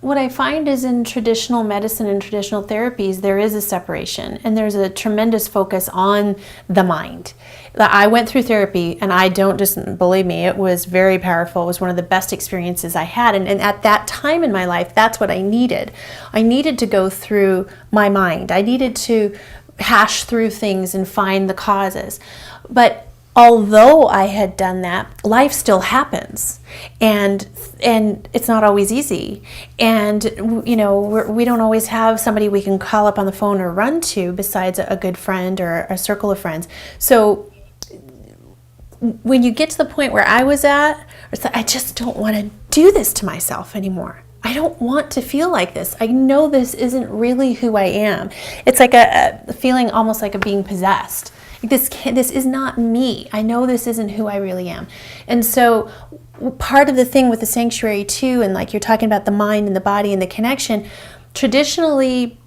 what I find is in traditional medicine and traditional therapies, there is a separation and there's a tremendous focus on the mind. I went through therapy, and I don't just believe me, it was very powerful. It was one of the best experiences I had. And at that time in my life, that's what I needed. I needed to go through my mind. I needed to hash through things and find the causes. But although I had done that, life still happens, and it's not always easy. And we don't always have somebody we can call up on the phone or run to besides a good friend or a circle of friends. So when you get to the point where I was at, it's like, I just don't want to do this to myself anymore. I don't want to feel like this. I know this isn't really who I am. It's like a feeling almost like of being possessed. This is not me. I know this isn't who I really am. And so part of the thing with the sanctuary too, and like you're talking about the mind and the body and the connection, traditionally,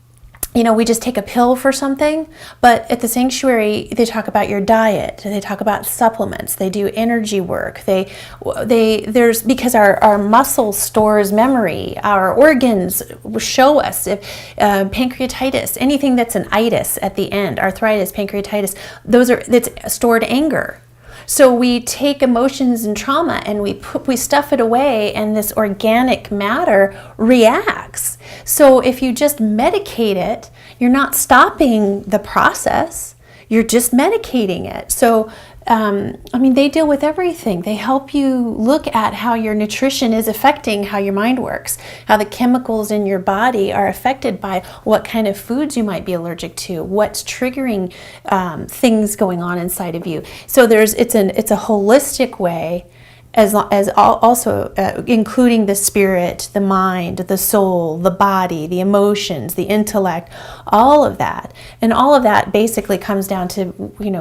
we just take a pill for something, but at the sanctuary, they talk about your diet, they talk about supplements, they do energy work, because our muscle stores memory, our organs show us if pancreatitis, anything that's an itis at the end, arthritis, pancreatitis, that's stored anger. So we take emotions and trauma and we stuff it away, and this organic matter reacts. So if you just medicate it, you're not stopping the process, you're just medicating it. So they deal with everything. They help you look at how your nutrition is affecting how your mind works, how the chemicals in your body are affected by what kind of foods you might be allergic to, what's triggering things going on inside of you. So it's a holistic way, also including the spirit, the mind, the soul, the body, the emotions, the intellect, all of that. And all of that basically comes down to,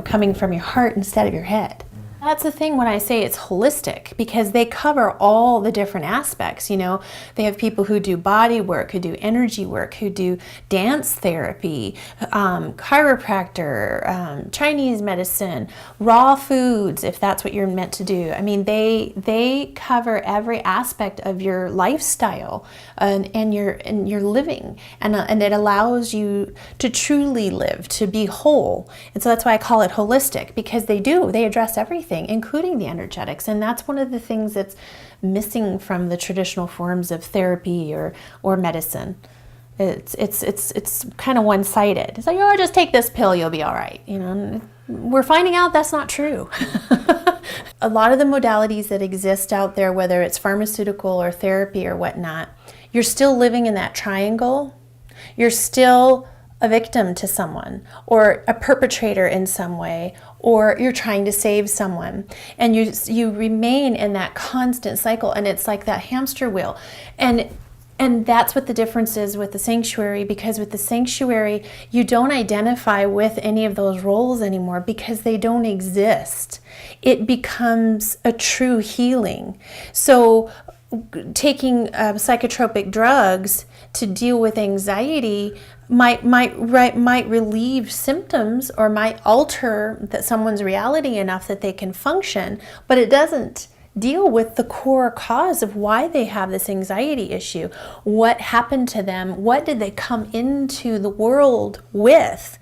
coming from your heart instead of your head. That's the thing when I say it's holistic, because they cover all the different aspects. They have people who do body work, who do energy work, who do dance therapy, chiropractor, Chinese medicine, raw foods, if that's what you're meant to do. They cover every aspect of your lifestyle and your living, and it allows you to truly live, to be whole. And so that's why I call it holistic, because they address everything, including the energetics. And that's one of the things that's missing from the traditional forms of therapy or medicine. It's kind of one-sided. It's like, just take this pill, you'll be all right. We're finding out that's not true. A lot of the modalities that exist out there, whether it's pharmaceutical or therapy or whatnot, you're still living in that triangle. You're still a victim to someone, or a perpetrator in some way, or you're trying to save someone, and you remain in that constant cycle, and it's like that hamster wheel. And that's what the difference is with the sanctuary, because with the sanctuary, you don't identify with any of those roles anymore, because they don't exist. It becomes a true healing. So taking psychotropic drugs to deal with anxiety might relieve symptoms, or might alter someone's reality enough that they can function, but it doesn't deal with the core cause of why they have this anxiety issue. What happened to them? What did they come into the world with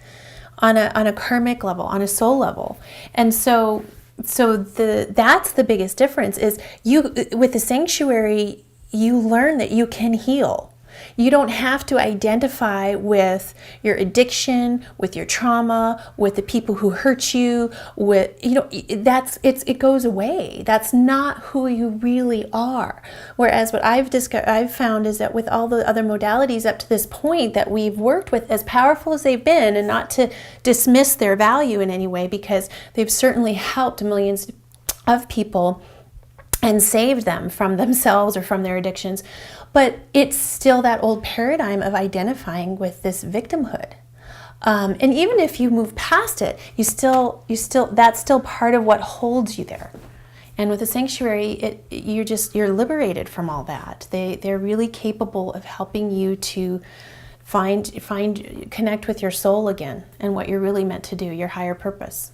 on a karmic level, on a soul level? And so that's the biggest difference, is with the sanctuary, you learn that you can heal. You don't have to identify with your addiction, with your trauma, with the people who hurt you, it goes away. That's not who you really are. Whereas what I've found is that with all the other modalities up to this point that we've worked with, as powerful as they've been, and not to dismiss their value in any way, because they've certainly helped millions of people and saved them from themselves or from their addictions. But it's still that old paradigm of identifying with this victimhood. And even if you move past it, that's still part of what holds you there. And with the sanctuary, you're liberated from all that. They're really capable of helping you to connect with your soul again and what you're really meant to do, your higher purpose.